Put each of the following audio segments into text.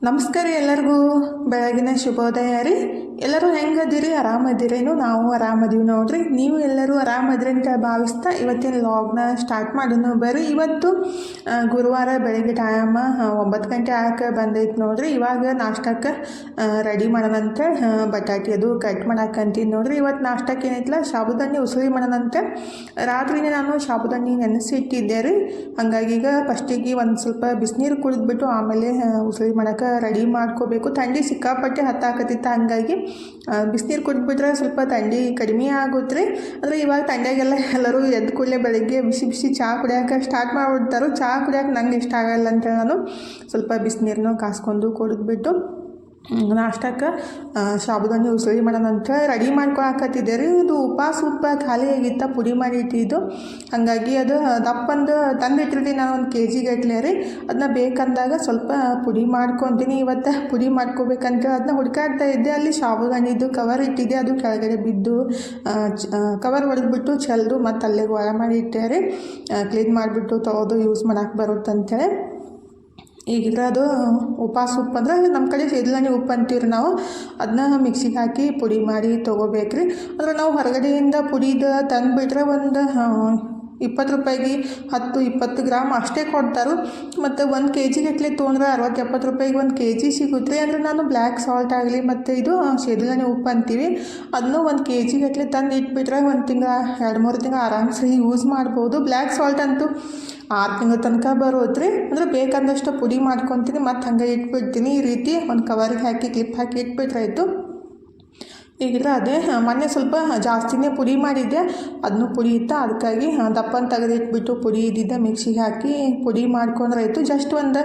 ನಮಸ್ಕಾರ ಎಲ್ಲರಿಗೂ ಬೆಳಗಿನ ಶುಭೋದಯ ರೀ. ಎಲ್ಲರೂ ಹೆಂಗದಿರಿ? ಆರಾಮದಿರೇನು? ನಾವು ಆರಾಮದೀವಿ ನೋಡ್ರಿ. ನೀವು ಎಲ್ಲರೂ ಆರಾಮದ್ರಿ ಅಂತ ಭಾವಿಸ್ತಾ ಇವತ್ತಿನ ಲಾಗ್ನ ಸ್ಟಾರ್ಟ್ ಮಾಡೋಣ ಬರ್ರಿ. ಇವತ್ತು ಗುರುವಾರ ಬೆಳಗ್ಗೆ ಟೈಮ್ 9 ಗಂಟೆ ಆಕೆ ಬಂದೈತೆ ನೋಡ್ರಿ. ಇವಾಗ ನಾಷ್ಟಕ್ಕೆ ರೆಡಿ ಮಾಡೋಣಂತೆ. ಬಟಾಟಿ ಅದು ಕಟ್ ಮಾಡಾಕಂತೀನಿ ನೋಡ್ರಿ. ಇವತ್ತು ನಾಷ್ಟಕ್ಕೆ ಏನೈತಿಲ್ಲ, ಸಾಬುದಾನಿ ಉಸುಳಿ ಮಾಡೋಣಂತೆ. ರಾತ್ರಿನೇ ನಾನು ಸಾಬುದಾನಿ ನೆನೆಸಿಟ್ಟಿದ್ದೆ ರೀ. ಹಾಗಾಗಿ ಈಗ ಫಸ್ಟಿಗೆ ಒಂದು ಸ್ವಲ್ಪ ಬಿಸಿನೀರು ಕುಡಿದ್ಬಿಟ್ಟು ಆಮೇಲೆ ಉಸುಳಿ ಮಾಡೋಕೆ ರೆಡಿ ಮಾಡ್ಕೋಬೇಕು. ಥಂಡಿ ಸಿಕ್ಕಾಪಟ್ಟೆ ಹತ್ತಾಕತ್ತಿತ್ತು, ಹಂಗಾಗಿ ಬಿಸಿನೀರು ಕುಡಿದ್ಬಿಟ್ರೆ ಸ್ವಲ್ಪ ಥಂಡಿ ಕಡಿಮೆ ಆಗುತ್ತೆ ರೀ. ಅಂದರೆ ಇವಾಗ ಥಂಡಿಯಾಗೆಲ್ಲ ಎಲ್ಲರೂ ಎದ್ದು ಕೂಡಲೇ ಬೆಳಗ್ಗೆ ಬಿಸಿ ಬಿಸಿ ಚಹಾ ಕುಡಿಯೋಕೆ ಸ್ಟಾರ್ಟ್ ಮಾಡಿಬಿಡ್ತಾರೆ. ಚಹಾ ಕುಡಿಯೋಕೆ ನಂಗೆ ಇಷ್ಟ ಆಗಲ್ಲ ಅಂತೇಳಿ ನಾನು ಸ್ವಲ್ಪ ಬಿಸಿನೀರನ್ನು ಕಾಸ್ಕೊಂಡು ಕುಡಿದ್ಬಿಟ್ಟು ನಾಷ್ಟಕ್ಕೆ ಸಾಬುದಾನಿ ಉಸುಳಿ ಮಾಡೋಣಂತ ರೆಡಿ ಮಾಡ್ಕೊಳಕತ್ತಿದ್ದೆ ರೀ. ಇದು ಉಪ್ಪ ಖಾಲಿ ಆಗಿತ್ತ, ಪುಡಿ ಮಾಡಿ ಇಟ್ಟಿದ್ದು. ಹಾಗಾಗಿ ಅದು ದಪ್ಪಂದು ತಂದಿಟ್ಟಿರ್ತೀನಿ ನಾನು 1 kg ಗಟ್ಟಲೆ ರೀ. ಅದನ್ನ ಬೇಕಂದಾಗ ಸ್ವಲ್ಪ ಪುಡಿ ಮಾಡ್ಕೊತೀನಿ. ಇವತ್ತು ಪುಡಿ ಮಾಡ್ಕೋಬೇಕಂತ ಅದನ್ನ ಹುಡುಕಾಡ್ತಾ ಇದ್ದೆ. ಅಲ್ಲಿ ಸಾಬುದಾನಿದು ಕವರ್ ಇಟ್ಟಿದ್ದೆ, ಅದು ಕೆಳಗಡೆ ಬಿದ್ದು ಕವರ್ ಹೊಡೆದ್ಬಿಟ್ಟು ಚೆಲ್ದು ಮತ್ತು ಅಲ್ಲೇ ಒಳ ಮಾಡಿ ಇಟ್ಟೆ ರೀ. ಕ್ಲೀನ್ ಮಾಡಿಬಿಟ್ಟು ತೊಳೆದು ಯೂಸ್ ಮಾಡೋಕೆ ಬರುತ್ತಂತೇಳಿ. ಈಗಿದ್ರೆ ಅದು ಉಪ್ಪಾಸ ಉಪ್ಪು ಅಂದ್ರೆ ನಮ್ಮ ಕಡೆ ಸೇದಲಾನಿ ಉಪ್ಪು ಅಂತೀವ್ರಿ ನಾವು. ಅದನ್ನ ಮಿಕ್ಸಿಗೆ ಹಾಕಿ ಪುಡಿ ಮಾಡಿ ತೊಗೋಬೇಕ್ರಿ. ಅಂದ್ರೆ ನಾವು ಹೊರಗಡೆಯಿಂದ ಪುಡಿದು ತಂದುಬಿಟ್ರೆ ಒಂದು 20 ರೂಪಾಯಿಗೆ 10-20 ಗ್ರಾಮ್ ಅಷ್ಟೇ ಕೊಡ್ತಾರೆ. ಮತ್ತು 1 kg ಗಟ್ಟಲೆ ತೊಗೊಂಡ್ರೆ 60-70 ರೂಪಾಯಿಗೆ 1 kg ಸಿಗುತ್ತೆ. ಅಂದರೆ ನಾನು ಬ್ಲ್ಯಾಕ್ ಸಾಲ್ಟ್ ಆಗಲಿ ಮತ್ತು ಇದು ಸೇದಲಾನಿ ಉಪ್ಪು ಅಂತೀವಿ, ಅದನ್ನು 1 kg ಗಟ್ಟಲೆ ತಂದು ಇಟ್ಬಿಟ್ರೆ 1 ತಿಂಗಳು 2-3 ತಿಂಗಳು ಆರಾಮ್ಸೆ ಯೂಸ್ ಮಾಡ್ಬೋದು. ಬ್ಲ್ಯಾಕ್ ಸಾಲ್ಟ್ ಅಂತೂ 6 ತಿಂಗಳ ತನಕ ಬರೋದ್ರಿ. ಅಂದರೆ ಬೇಕಂದಷ್ಟು ಪುಡಿ ಮಾಡ್ಕೊತೀನಿ, ಮತ್ತು ಹಂಗೆ ಇಟ್ಬಿಡ್ತೀನಿ. ಈ ರೀತಿ ಒಂದು ಕವರಿಗೆ ಹಾಕಿ ಕ್ಲಿಪ್ ಹಾಕಿ ಇಟ್ಬಿಟ್ರಾಯ್ತು. ಈಗಿದ್ರೆ ಅದೇ ಮೊನ್ನೆ ಸ್ವಲ್ಪ ಜಾಸ್ತಿನೇ ಪುಡಿ ಮಾಡಿದ್ದೆ, ಅದನ್ನು ಪುಡಿ ಇತ್ತು. ಅದಕ್ಕಾಗಿ ದಪ್ಪನ ತೆಗೆದಿಟ್ಬಿಟ್ಟು ಪುಡಿ ಇದ್ದಿದ್ದೆ ಮಿಕ್ಸಿಗೆ ಹಾಕಿ ಪುಡಿ ಮಾಡ್ಕೊಂಡ್ರಾಯ್ತು. ಜಸ್ಟ್ ಒಂದು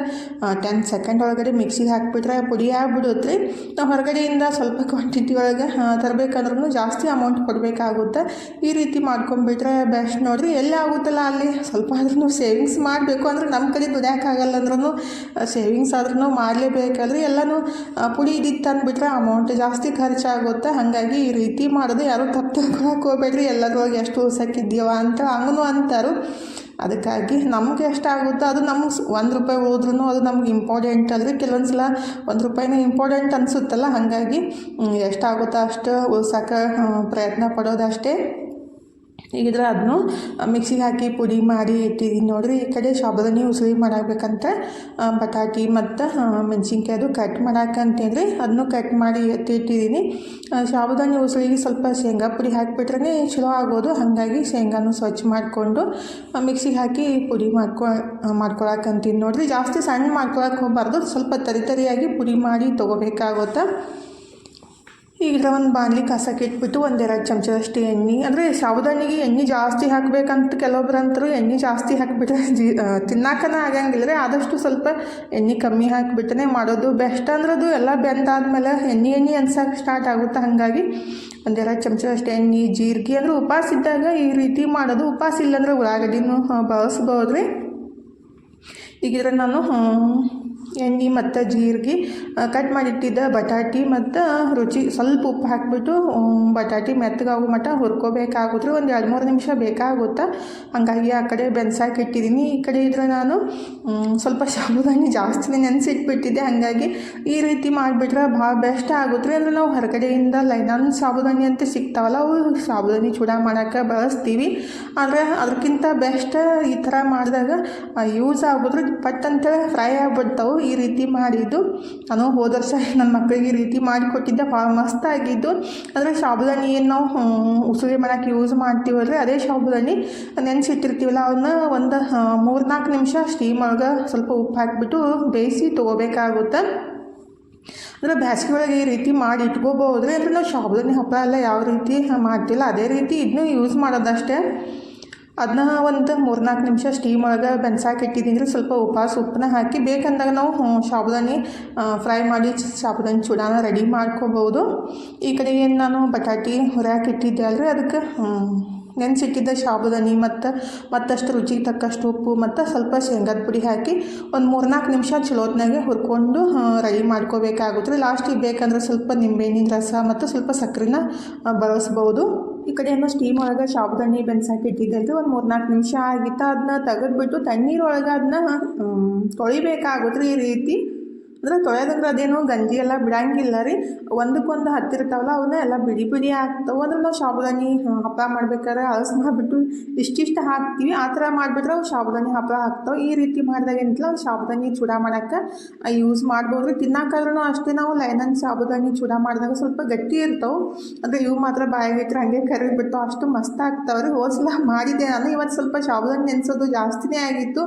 10 ಸೆಕೆಂಡ್ ಒಳಗಡೆ ಮಿಕ್ಸಿಗೆ ಹಾಕಿಬಿಟ್ರೆ ಪುಡಿ ಆಗಿಬಿಡುತ್ತೆ ರೀ. ನಾವು ಹೊರಗಡೆಯಿಂದ ಸ್ವಲ್ಪ ಕ್ವಾಂಟಿಟಿ ಒಳಗೆ ತರಬೇಕಂದ್ರೂ ಜಾಸ್ತಿ ಅಮೌಂಟ್ ಕೊಡಬೇಕಾಗುತ್ತೆ. ಈ ರೀತಿ ಮಾಡ್ಕೊಂಡ್ಬಿಟ್ರೆ ಬೆಸ್ಟ್ ನೋಡಿರಿ. ಎಲ್ಲಿ ಆಗುತ್ತಲ್ಲ ಅಲ್ಲಿ ಸ್ವಲ್ಪ ಆದ್ರೂ ಸೇವಿಂಗ್ಸ್ ಮಾಡಬೇಕು. ಅಂದರೆ ನಮ್ಮ ಕಡೆ ದುಡಿಯೋಕ್ಕಾಗಲ್ಲ ಅಂದ್ರೂ ಸೇವಿಂಗ್ಸ್ ಆದ್ರೂ ಮಾಡಲೇಬೇಕಲ್ರಿ. ಎಲ್ಲನೂ ಪುಡಿ ಇದ್ದಿತ್ತು ಅಂದ್ಬಿಟ್ರೆ ಅಮೌಂಟ್ ಜಾಸ್ತಿ ಖರ್ಚಾಗುತ್ತೆ. ಹಾಗಾಗಿ ಈ ರೀತಿ ಮಾಡೋದು ಯಾರು ತಪ್ಪು ತಿಳ್ಕೊಳಕ್ಕೆ ಹೋಗ್ಬೇಡ್ರಿ. ಎಲ್ಲದ್ರೊಳಗೆ ಎಷ್ಟು ಉಳ್ಸಕ್ಕಿದ್ದೀವ ಅಂತ ಹಂಗೂ ಅಂತಾರು. ಅದಕ್ಕಾಗಿ ನಮ್ಗೆ ಎಷ್ಟಾಗುತ್ತೋ ಅದು ನಮ್ಗೆ 1 ರೂಪಾಯಿ ಹೋದ್ರೂ ಅದು ನಮ್ಗೆ ಇಂಪಾರ್ಟೆಂಟ್ ಅಲ್ರಿ. ಕೆಲವೊಂದು ಸಲ 1 ರೂಪಾಯಿನೇ ಇಂಪಾರ್ಟೆಂಟ್ ಅನಿಸುತ್ತಲ್ಲ. ಹಾಗಾಗಿ ಎಷ್ಟಾಗುತ್ತೋ ಅಷ್ಟು ಉಳ್ಸೋಕೆ ಪ್ರಯತ್ನ ಪಡೋದಷ್ಟೇ. ಈಗಿದ್ರೆ ಅದನ್ನು ಮಿಕ್ಸಿಗೆ ಹಾಕಿ ಪುಡಿ ಮಾಡಿ ಇಟ್ಟಿದ್ದೀನಿ ನೋಡಿರಿ. ಈ ಕಡೆ ಸಾಬುದಾನಿ ಉಸುಳಿ ಮಾಡಬೇಕಂತ ಬಟಾಟಿ ಮತ್ತು ಮೆಣಸಿನ್ಕಾಯಿ ಅದು ಕಟ್ ಮಾಡಾಕಂತೇಳಿ ಅದನ್ನು ಕಟ್ ಮಾಡಿ ಎತ್ತಿಟ್ಟಿದ್ದೀನಿ. ಸಾಬುದಾನಿ ಉಸುಳಿಗೆ ಸ್ವಲ್ಪ ಶೇಂಗಾ ಪುಡಿ ಹಾಕಿಬಿಟ್ರೆ ಚಲೋ ಆಗೋದು. ಹಾಗಾಗಿ ಶೇಂಗಾನು ಸ್ವಚ್ಛ ಮಾಡಿಕೊಂಡು ಮಿಕ್ಸಿಗೆ ಹಾಕಿ ಪುಡಿ ಮಾಡ್ಕೊಳಕಂತೀನಿ ನೋಡಿರಿ. ಜಾಸ್ತಿ ಸಣ್ಣ ಮಾಡ್ಕೊಳಕ್ಕೆ ಹೋಗಬಾರ್ದು, ಸ್ವಲ್ಪ ತರಿಯಾಗಿ ಪುಡಿ ಮಾಡಿ ತೊಗೋಬೇಕಾಗುತ್ತೆ. ಈಗ ಒಂದು ಬಾಣಲಿ ಕಸಕ್ಕೆ ಇಟ್ಬಿಟ್ಟು 1-2 ಚಮಚದಷ್ಟು ಎಣ್ಣೆ, ಅಂದರೆ ಸಾಬುದಾನಿಗೆ ಎಣ್ಣೆ ಜಾಸ್ತಿ ಹಾಕಬೇಕಂತ ಕೆಲವೊಬ್ರು ಅಂತರೂ ಎಣ್ಣೆ ಜಾಸ್ತಿ ಹಾಕಿಬಿಟ್ರೆ ತಿನ್ನಾಕನ ಆಗಂಗಿಲ್ಲ ರೀ. ಆದಷ್ಟು ಸ್ವಲ್ಪ ಎಣ್ಣೆ ಕಮ್ಮಿ ಹಾಕಿಬಿಟ್ಟೇ ಮಾಡೋದು ಬೆಸ್ಟ್. ಅಂದ್ರೆ ಅದು ಎಲ್ಲ ಬೆಂದಾದ್ಮೇಲೆ ಎಣ್ಣೆ ಅನ್ಸಕ್ಕೆ ಸ್ಟಾರ್ಟ್ ಆಗುತ್ತೆ. ಹಾಗಾಗಿ 1-2 ಚಮಚದಷ್ಟು ಎಣ್ಣೆ, ಜೀರಿಗೆ. ಅಂದರೆ ಉಪವಾಸ ಇದ್ದಾಗ ಈ ರೀತಿ ಮಾಡೋದು. ಉಪವಾಸ ಇಲ್ಲಾಂದ್ರೆ ಉಳ್ಳಾಗಡ್ಡಿನೂ ಬಳಸ್ಬೋದು ರೀ. ಈಗಿದ್ರೆ ನಾನು ಎಣ್ಣೆ ಮತ್ತು ಜೀರಿಗೆ, ಕಟ್ ಮಾಡಿಟ್ಟಿದ್ದ ಬಟಾಟಿ ಮತ್ತು ರುಚಿ ಸ್ವಲ್ಪ ಉಪ್ಪು ಹಾಕಿಬಿಟ್ಟು ಬಟಾಟಿ ಮೆತ್ತಗಾಗೋ ಮಟ್ಟ ಹುರ್ಕೋಬೇಕಾಗುತ್ತೆ. ಒಂದು 2-3 ನಿಮಿಷ ಬೇಕಾಗುತ್ತೆ. ಹಾಗಾಗಿ ಆ ಕಡೆ ಬೆನ್ಸಾಕಿ ಇಟ್ಟಿದ್ದೀನಿ. ಈ ಕಡೆ ಇದ್ರೆ ನಾನು ಸ್ವಲ್ಪ ಸಾಬುದಾನಿ ಜಾಸ್ತಿನೇ ನೆನೆಸಿಟ್ಬಿಟ್ಟಿದ್ದೆ. ಹಾಗಾಗಿ ಈ ರೀತಿ ಮಾಡಿಬಿಟ್ರೆ ಭಾಳ ಬೆಸ್ಟ್ ಆಗುತ್ತೆ. ಅಂದರೆ ನಾವು ಹೊರಗಡೆಯಿಂದ ಲೈನಾನ್ ಸಾಬುದಾನಿ ಅಂತ ಸಿಗ್ತಾವಲ್ಲ, ಅವು ಸಾಬುದಾನಿ ಚೂಡ ಮಾಡೋಕ್ಕೆ ಬಳಸ್ತೀವಿ. ಆದರೆ ಅದಕ್ಕಿಂತ ಬೆಸ್ಟ್ ಈ ಥರ ಮಾಡಿದಾಗ ಯೂಸ್ ಆಗೋದ್ರೆ ಪಟ್ ಅಂತೇಳಿ ಫ್ರೈ ಆಗಿಬಿಡ್ತಾವೆ. ಈ ರೀತಿ ಮಾಡಿದ್ದು ನಾನು ಹೋದ ವರ್ಷ ನನ್ನ ಮಕ್ಕಳಿಗೆ ಈ ರೀತಿ ಮಾಡಿಕೊಟ್ಟಿದ್ದೆ, ಭಾಳ ಮಸ್ತ್ ಆಗಿದ್ದು. ಅಂದರೆ ಸಾಬುದಾನಿ ಏನು ನಾವು ಉಸುಳಿ ಮಾಡೋಕ್ಕೆ ಯೂಸ್ ಮಾಡ್ತೀವಲ್ರಿ, ಅದೇ ಸಾಬುದಾನಿ ನೆನೆಸಿಟ್ಟಿರ್ತೀವಲ್ಲ, ಅವನ್ನ ಒಂದು 3-4 ನಿಮಿಷ ಸ್ಟೀಮ್ ಒಳಗೆ ಸ್ವಲ್ಪ ಉಪ್ಪು ಹಾಕಿಬಿಟ್ಟು ಬೇಯಿಸಿ ತೊಗೋಬೇಕಾಗುತ್ತೆ. ಅಂದರೆ ಬೇಸಿಗೆ ಒಳಗೆ ಈ ರೀತಿ ಮಾಡಿ ಇಟ್ಕೋಬೋದು. ಅಂದರೆ ನಾವು ಸಾಬುದಾನಿ ಹಪ್ಪಳ ಎಲ್ಲ ಯಾವ ರೀತಿ ಮಾಡ್ತಿಲ್ಲ ಅದೇ ರೀತಿ ಇದನ್ನು ಯೂಸ್ ಮಾಡೋದಷ್ಟೇ. ಅದನ್ನ ಒಂದು 3-4 ನಿಮಿಷ ಸ್ಟೀಮ್ ಒಳಗೆ ಬೆನ್ಸಾಕಿಟ್ಟಿದ್ದೀನಿ. ಸ್ವಲ್ಪ ಉಪ್ಪನ್ನ ಹಾಕಿ ಬೇಕಂದಾಗ ನಾವು ಸಾಬುದಾನಿ ಫ್ರೈ ಮಾಡಿ ಸಾಬುದಾನಿ ಚೂಡಾನ ರೆಡಿ ಮಾಡ್ಕೋಬೋದು. ಈ ಕಡೆ ಏನು ನಾನು ಬಟಾಟಿ ಹುರಿಯಾಕಿಟ್ಟಿದ್ದೆ ಅಲ್ರಿ, ಅದಕ್ಕೆ ನೆನೆಸಿಟ್ಟಿದ್ದ ಸಾಬುದಾನಿ ಮತ್ತು ಮತ್ತಷ್ಟು ರುಚಿಗೆ ತಕ್ಕಷ್ಟು ಉಪ್ಪು ಮತ್ತು ಸ್ವಲ್ಪ ಶೇಂಗಾದ ಪುಡಿ ಹಾಕಿ ಒಂದು 3-4 ನಿಮಿಷ ಚಲೋತ್ನಾಗೆ ಹುರ್ಕೊಂಡು ರೆಡಿ ಮಾಡ್ಕೋಬೇಕಾಗುತ್ತೆ. ಲಾಸ್ಟಿಗೆ ಬೇಕಂದ್ರೆ ಸ್ವಲ್ಪ ನಿಂಬೆಹಣ್ಣಿನ ರಸ ಮತ್ತು ಸ್ವಲ್ಪ ಸಕ್ಕರೆನ ಬಳಸ್ಬೋದು. ಈ ಕಡೆ ಏನೋ ಸ್ಟೀಮ್ ಒಳಗೆ ಸಾಬುದಾನಿ ಬೆನ್ಸಾಕಿ ಇಟ್ಟಿದ್ದೆ ಒಂದು 3-4 ನಿಮಿಷ ಆಗಿತ್ತು. ಅದನ್ನ ತೆಗೆದ್ಬಿಟ್ಟು ತಣ್ಣೀರೊಳಗೆ ಅದನ್ನ ತೊಳಿಬೇಕಾಗುತ್ತೆ. ಈ ರೀತಿ ಅಂದರೆ ತೊಳೆಯೋದಂದ್ರೆ ಅದೇನು ಗಂಜಿ ಎಲ್ಲ ಬಿಡಂಗಿಲ್ಲ ರೀ, ಒಂದಕ್ಕೊಂದು ಹತ್ತಿರ್ತಾವಲ್ಲ ಅವನ್ನ ಎಲ್ಲ ಬಿಡಿ ಬಿಡಿ ಆಗ್ತಾವೆ. ಅಂದ್ರೆ ನಾವು ಸಾಬುದಾನಿ ಹಪ್ಪಳ ಮಾಡ್ಬೇಕಾದ್ರೆ ಅಳಸು ಮಾಡಿಬಿಟ್ಟು ಇಷ್ಟಿಷ್ಟು ಹಾಕ್ತೀವಿ, ಆ ಥರ ಮಾಡಿಬಿಟ್ರೆ ಅವು ಸಾಬುದಾನಿ ಹಪ್ಪಳ ಹಾಕ್ತಾವೆ. ಈ ರೀತಿ ಮಾಡಿದಾಗ ಏನಿಲ್ಲ ಸಾಬುದಾನಿ ಚೂಡ ಮಾಡೋಕ್ಕೆ ಯೂಸ್ ಮಾಡ್ಬೋದು ರೀ. ತಿನ್ನೋಕ್ಕಾದ್ರೂ ಅಷ್ಟೇ ನಾವು ಲೈನನ್ ಸಾಬುದಾನಿ ಚೂಡ ಮಾಡಿದಾಗ ಸ್ವಲ್ಪ ಗಟ್ಟಿ ಇರ್ತಾವೆ, ಅಂದರೆ ಇವು ಮಾತ್ರ ಬಾಯಿಗೆ ಇಟ್ಟರೆ ಹಂಗೆ ಕರಿಬಿಟ್ಟು ಅಷ್ಟು ಮಸ್ತ್ ಆಗ್ತಾವೆ ರೀ. ಹೋದ್ಸಲ ಮಾಡಿದ್ದೆ ನಾನು, ಇವತ್ತು ಸ್ವಲ್ಪ ಸಾಬುದಾನಿ ನೆನೆಸೋದು ಜಾಸ್ತಿನೇ ಆಗಿತ್ತು.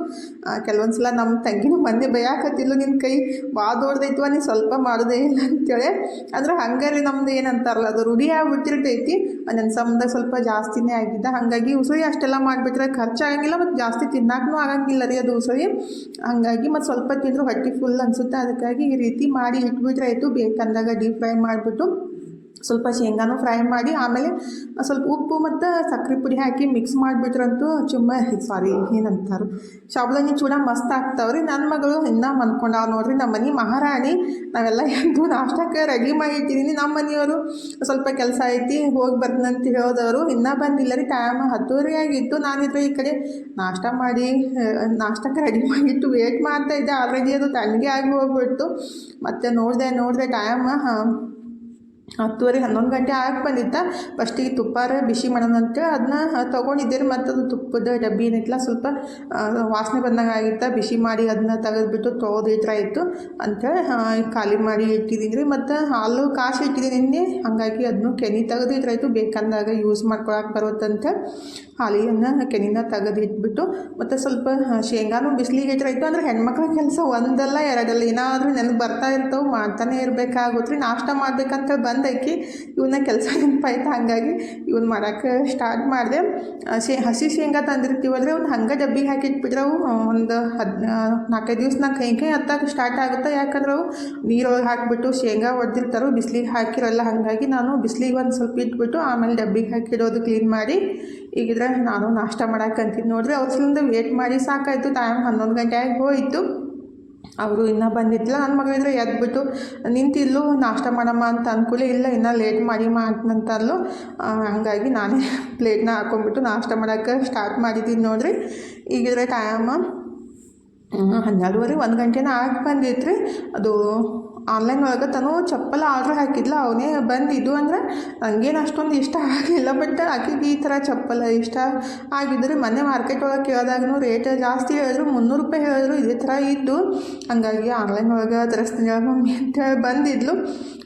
ಕೆಲವೊಂದು ಸಲ ನಮ್ಮ ತಂಗಿನೂ ಮಂದಿ ಬೈಯಾಕತ್ತಿಲ್ಲ, ನಿನ್ನ ಕೈ ದೊಡ್ಡದೈತವ ನೀ ಸ್ವಲ್ಪ ಮಾಡೋದೇ ಇಲ್ಲ ಅಂತೇಳಿ. ಅಂದ್ರೆ ಹಂಗಾರಿ ನಮ್ದು ಏನಂತಾರಲ್ಲ ಅದು ರೂಢಿ ಆಗ್ಬಿಟ್ಟಿರ್ತೈತಿ. ನನ್ನ ಸಂಬಂಧ ಸ್ವಲ್ಪ ಜಾಸ್ತಿನೇ ಆಗಿದ್ದ, ಹಾಗಾಗಿ ಉಸುಳಿ ಅಷ್ಟೆಲ್ಲ ಮಾಡಿಬಿಟ್ರೆ ಖರ್ಚಾಗಂಗಿಲ್ಲ ಮತ್ತು ಜಾಸ್ತಿ ತಿನ್ನಕ್ಕೂ ಆಗಂಗಿಲ್ಲ ರೀ ಅದು ಉಸುಳಿ. ಹಾಗಾಗಿ ಮತ್ತು ಸ್ವಲ್ಪ ತಿಂದರೂ ಹೊಟ್ಟೆ ಫುಲ್ ಅನಿಸುತ್ತೆ. ಅದಕ್ಕಾಗಿ ಈ ರೀತಿ ಮಾಡಿ ಇಟ್ಬಿಟ್ರೆ ಆಯಿತು. ಬೇಕಂದಾಗ ಡೀಪ್ ಫ್ರೈ ಮಾಡಿಬಿಟ್ಟು ಸ್ವಲ್ಪ ಶೇಂಗಾನು ಫ್ರೈ ಮಾಡಿ ಆಮೇಲೆ ಸ್ವಲ್ಪ ಉಪ್ಪು ಮತ್ತು ಸಕ್ಕರೆ ಪುಡಿ ಹಾಕಿ ಮಿಕ್ಸ್ ಮಾಡಿಬಿಟ್ರಂತೂ ಏನಂತಾರೆ ಸಾಬುದಾನಿ ಚೂಡ ಮಸ್ತ್ ಆಗ್ತಾವ್ರಿ. ನನ್ನ ಮಗಳು ಇನ್ನೂ ಮನ್ಕೊಂಡಾವ ನೋಡ್ರಿ. ನಮ್ಮ ಮನೆ ಮಹಾರಾಣಿ, ನಾವೆಲ್ಲ ಎದ್ದು ನಾಷ್ಟಕ್ಕೆ ರೆಡಿ ಮಾಡಿಟ್ಟಿದ್ದೀನಿ. ನಮ್ಮ ಮನೆಯವರು ಸ್ವಲ್ಪ ಕೆಲಸ ಐತಿ ಹೋಗಿ ಬರ್ತೀನಂತ ಹೇಳೋದವರು ಇನ್ನೂ ಬಂದಿಲ್ಲ ರೀ. ಟೈಮ್ 10:30 ಆಗಿತ್ತು. ನಾನಿದ್ರೆ ಈ ಕಡೆ ನಾಷ್ಟಕ್ಕೆ ರೆಡಿ ಮಾಡಿಟ್ಟು ವೇಟ್ ಮಾಡ್ತಾಯಿದ್ದೆ. ಆಲ್ರೆಡಿ ಅದು ತಣ್ಣಗೆ ಆಗಿ ಹೋಗ್ಬಿಟ್ಟು ಮತ್ತು ನೋಡಿದೆ ಟೈಮ್ 10:30-11 ಗಂಟೆ ಆಗಿ ಬಂದಿತ್ತ. ಫಸ್ಟಿಗೆ ತುಪ್ಪಾರ ಬಿಸಿ ಮಾಡೋಣ ಅಂತೇಳಿ ಅದನ್ನ ತೊಗೊಂಡಿದ್ದೆ. ಮತ್ತು ಅದು ತುಪ್ಪದ ಡಬ್ಬಿ ಏನಿತ್ತಲ್ಲ ಸ್ವಲ್ಪ ವಾಸನೆ ಬಂದಂಗೆ ಆಗಿತ್ತು. ಬಿಸಿ ಮಾಡಿ ಅದನ್ನ ತೆಗೆದುಬಿಟ್ಟು ತೊಳೆದಿಟ್ರಾಯಿತು ಅಂಥೇಳಿ ಖಾಲಿ ಮಾಡಿ ಇಟ್ಟಿದ್ದೀನಿ ರೀ. ಮತ್ತು ಹಾಲು ಕಾಸಿ ಇಟ್ಟಿದ್ದೀನಿ, ಹಾಗಾಗಿ ಅದನ್ನು ಕೆನೆ ತೆಗೆದಿಟ್ರಾಯಿತು. ಬೇಕಂದಾಗ ಯೂಸ್ ಮಾಡ್ಕೊಳಕ್ಕೆ ಬರುತ್ತಂತ ಹಾಲಿಯನ್ನು ಕೆನಿನ ತೆಗೆದು ಇಟ್ಬಿಟ್ಟು ಮತ್ತು ಸ್ವಲ್ಪ ಶೇಂಗಾನು ಬಿಸಿಲಿಗೆ ಇಟ್ರಾಯಿತು. ಅಂದರೆ ಹೆಣ್ಮಕ್ಳ ಕೆಲಸ ಒಂದಲ್ಲ ಎರಡಲ್ಲ, ಏನಾದರೂ ನೆನಪು ಬರ್ತಾ ಇರ್ತವೆ, ಮಾಡ್ತಾನೆ ಇರಬೇಕಾಗುತ್ತೆ ರೀ. ನಾಷ್ಟ ಮಾಡ್ಬೇಕಂತ ಬಂದೈಕಿ ಇವನ್ನ ಕೆಲಸ ನೆನಪಾಯ್ತು, ಹಾಗಾಗಿ ಇವನ್ನ ಮಾಡೋಕ್ಕೆ ಸ್ಟಾರ್ಟ್ ಮಾಡಿದೆ. ಹಸಿ ಶೇಂಗಾ ತಂದಿರ್ತೀವಲ್ರಿ, ಅವ್ನು ಹಂಗೆ ಡಬ್ಬಿಗೆ ಹಾಕಿಟ್ಬಿಟ್ರೆ ಅವು ಒಂದು 4-5 ದಿವ್ಸ ಕೈ ಹತ್ತಕ್ಕೆ ಸ್ಟಾರ್ಟ್ ಆಗುತ್ತೆ. ಯಾಕಂದ್ರೆ ಅವು ನೀರೊಳಗೆ ಹಾಕಿಬಿಟ್ಟು ಶೇಂಗಾ ಹೊಡೆದಿರ್ತಾರೋ ಬಿಸಿಲಿಗೆ ಹಾಕಿರೋಲ್ಲ. ಹಾಗಾಗಿ ನಾನು ಬಿಸಿಲಿಗೆ ಒಂದು ಸ್ವಲ್ಪ ಇಟ್ಬಿಟ್ಟು ಆಮೇಲೆ ಡಬ್ಬಿಗೆ ಹಾಕಿಡೋದು ಕ್ಲೀನ್ ಮಾಡಿ ಈಗಿದ್ರೆ ನಾನು ನಾಷ್ಟ ಮಾಡೋಕೆ ಅಂತೀನಿ ನೋಡ್ರಿ. ಅವ್ರ ಸಲಿಂದ ವೇಟ್ ಮಾಡಿ ಸಾಕಾಯಿತು. ಟೈಮ್ 11 ಗಂಟೆ ಆಗಿ ಹೋಯಿತು. ಅವರು ಇನ್ನೂ ಬಂದಿದ್ದಿಲ್ಲ. ನನ್ನ ಮಗಳಿದ್ರೆ ಎದ್ಬಿಟ್ಟು ನಿಂತಿದ್ಲು ನಾಷ್ಟ ಮಾಡಮ್ಮ ಅಂತ ಅಂದ್ಕೂಲೆ ಇಲ್ಲ ಇನ್ನೂ ಲೇಟ್ ಮಾಡಿ ಮಾಡ್ತಂತಲ್ಲು. ಹಾಗಾಗಿ ನಾನೇ ಪ್ಲೇಟ್ನ ಹಾಕ್ಕೊಂಬಿಟ್ಟು ನಾಷ್ಟ ಮಾಡೋಕ್ಕೆ ಸ್ಟಾರ್ಟ್ ಮಾಡಿದ್ದೀನಿ ನೋಡ್ರಿ. ಈಗಿದ್ರೆ ಟೈಮ್ 12:30 1 ಗಂಟೆನ ಆಗಿ ಬಂದಿತ್ತು ರೀ. ಅದು ಆನ್ಲೈನ್ ಒಳಗೆ ತಾನು ಚಪ್ಪಲ್ ಆರ್ಡ್ರ್ ಹಾಕಿದ್ಲ, ಅವನೇ ಬಂದಿದ್ದು. ಅಂದರೆ ನನಗೇನು ಅಷ್ಟೊಂದು ಇಷ್ಟ ಆಗಲಿಲ್ಲ, ಬಟ್ ಆಕೆಗೆ ಈ ಥರ ಚಪ್ಪಲ್ ಇಷ್ಟ ಆಗಿದ್ದರೆ ಮೊನ್ನೆ ಮಾರ್ಕೆಟ್ ಒಳಗೆ ಕೇಳಿದಾಗೂ ರೇಟ್ ಜಾಸ್ತಿ ಹೇಳಿದ್ರು, 300 ರೂಪಾಯಿ ಹೇಳಿದ್ರು. ಇದೇ ಥರ ಇದ್ದು ಹಂಗಾಗಿ ಆನ್ಲೈನ್ ಒಳಗೆ ತರಿಸ್ತೀನಿ ಮಮ್ಮಿ ಅಂತೇಳಿ ಬಂದಿದ್ಲು.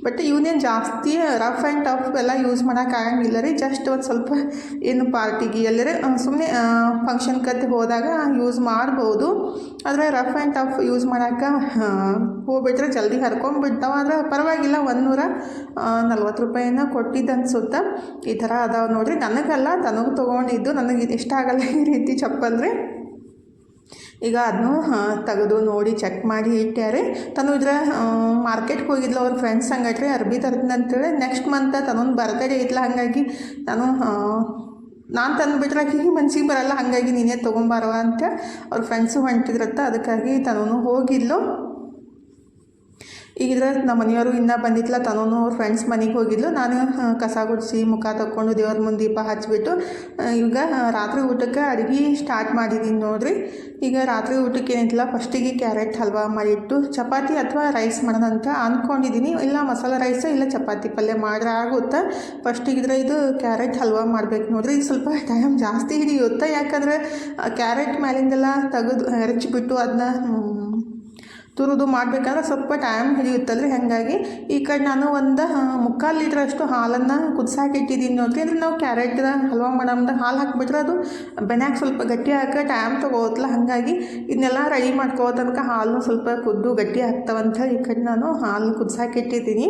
ಬಟ್ ಇವನೇನು ಜಾಸ್ತಿ ರಫ್ ಆ್ಯಂಡ್ ಟಫ್ ಎಲ್ಲ ಯೂಸ್ ಮಾಡೋಕ್ಕಾಗಂಗಿಲ್ಲ ರೀ. ಜಸ್ಟ್ ಒಂದು ಸ್ವಲ್ಪ ಏನು ಪಾರ್ಟಿಗೆ ಎಲ್ಲರೇ ಸುಮ್ಮನೆ ಫಂಕ್ಷನ್ ಕತೆ ಹೋದಾಗ ಯೂಸ್ ಮಾಡ್ಬೋದು. ಆದರೆ ರಫ್ ಆ್ಯಂಡ್ ಟಫ್ ಯೂಸ್ ಮಾಡೋಕ್ಕೆ ಹೋಗ್ಬಿಟ್ರೆ ಜಲ್ದಿ ಹರ್ಕೊಂಡ್ಬಿಡ್ತಾವೆ. ಆದರೆ ಪರವಾಗಿಲ್ಲ, 140 ರೂಪಾಯಿನ ಕೊಟ್ಟಿದ್ದು ಅನ್ಸುತ್ತೆ. ಈ ಥರ ಅದಾವೆ ನೋಡಿರಿ. ನನಗಲ್ಲ, ತನಗೆ ತೊಗೊಂಡಿದ್ದು, ನನಗೆ ಇಷ್ಟ ಆಗಲ್ಲ ಈ ರೀತಿ ಚಪ್ಪಲ್ ರೀ. ಈಗ ಅದನ್ನು ತೆಗೆದು ನೋಡಿ ಚೆಕ್ ಮಾಡಿ ಇಟ್ಟ್ಯಾರೆ. ತನು ಇದ್ರೆ ಮಾರ್ಕೆಟ್ಗೆ ಹೋಗಿದ್ಲು ಅವ್ರ ಫ್ರೆಂಡ್ಸ್ ಸಂಗಟ್ರಿ ಅರ್ಬಿ ತರ್ತೀನಿ ಅಂತೇಳಿ. ನೆಕ್ಸ್ಟ್ ಮಂತ್ ತನ್ನೊಂದು ಬರ್ತಡೇ ಇತ್ತಲ್ಲ, ಹಾಗಾಗಿ ನಾನು ತಂದುಬಿಟ್ರೆ ಆಕೆಗೆ ಮನ್ಸಿಗೆ ಬರಲ್ಲ, ಹಾಗಾಗಿ ನೀನೇ ತೊಗೊಂಬಾರವ ಅಂತ ಅವ್ರ ಫ್ರೆಂಡ್ಸು ಹೊಂಟಿದ್ರತ್ತ. ಅದಕ್ಕಾಗಿ ತನೂ ಹೋಗಿದ್ಲು. ಈಗಿದ್ರೆ ನಮ್ಮ ಮನೆಯವರು ಇನ್ನೂ ಬಂದಿತ್ತಲ್ಲ, ತನೂ ಅವ್ರ ಫ್ರೆಂಡ್ಸ್ ಮನೆಗೆ ಹೋಗಿದ್ಲು. ನಾನು ಕಸ ಗುಡಿಸಿ ಮುಖ ತಕ್ಕೊಂಡು ದೇವ್ರ ಮುಂದೆ ದೀಪ ಹಚ್ಚಿಬಿಟ್ಟು ಈಗ ರಾತ್ರಿ ಊಟಕ್ಕೆ ಅಡುಗೆ ಸ್ಟಾರ್ಟ್ ಮಾಡಿದ್ದೀನಿ ನೋಡಿರಿ. ಈಗ ರಾತ್ರಿ ಊಟಕ್ಕೆ ಏನಿಲ್ಲ, ಫಸ್ಟಿಗೆ ಕ್ಯಾರೆಟ್ ಹಲ್ವಾ ಮಾಡಿಟ್ಟು ಚಪಾತಿ ಅಥವಾ ರೈಸ್ ಮಾಡೋಣ ಅಂತ ಅಂದ್ಕೊಂಡಿದ್ದೀನಿ. ಇಲ್ಲ ಮಸಾಲೆ ರೈಸ್ ಇಲ್ಲ ಚಪಾತಿ ಪಲ್ಯ ಮಾಡಿದ್ರೆ ಆಗುತ್ತೆ. ಫಸ್ಟಿಗಿದ್ರೆ ಇದು ಕ್ಯಾರೆಟ್ ಹಲ್ವಾ ಮಾಡ್ಬೇಕು ನೋಡಿರಿ. ಇದು ಸ್ವಲ್ಪ ಟೈಮ್ ಜಾಸ್ತಿ ಹಿಡಿಯುತ್ತೆ, ಯಾಕಂದರೆ ಕ್ಯಾರೆಟ್ ಮೇಲಿಂದೆಲ್ಲ ತೆಗೆದು ಹೆರಚಿಬಿಟ್ಟು ಅದನ್ನ ತುರಿದು ಮಾಡಬೇಕಂದ್ರೆ ಸ್ವಲ್ಪ ಟೈಮ್ ಹಿಡಿಯುತ್ತಲ್ರಿ. ಹಾಗಾಗಿ ಈ ಕಡೆ ನಾನು ಒಂದು 3/4 ಲೀಟ್ರಷ್ಟು ಹಾಲನ್ನು ಕುದಿಸಾಕಿಟ್ಟಿದ್ದೀನಿ ನೋಡಿರಿ. ಅಂದರೆ ನಾವು ಕ್ಯಾರೆಟ್ ಹಲ್ವಾ ಮಾಡೋಂಥ ಹಾಲು ಹಾಕಿಬಿಟ್ರೆ ಅದು ಬೆನ್ಯಾಗ ಸ್ವಲ್ಪ ಗಟ್ಟಿ ಹಾಕೋ ಟೈಮ್ ತೊಗೋತಲ್ಲ. ಹಾಗಾಗಿ ಇದನ್ನೆಲ್ಲ ರೆಡಿ ಮಾಡ್ಕೋ ತನಕ ಹಾಲು ಸ್ವಲ್ಪ ಕುದ್ದು ಗಟ್ಟಿ ಆಗ್ತಾವಂತ ಈ ಕಡೆ ನಾನು ಹಾಲು ಕುದಿಸಾಕಿಟ್ಟಿದ್ದೀನಿ.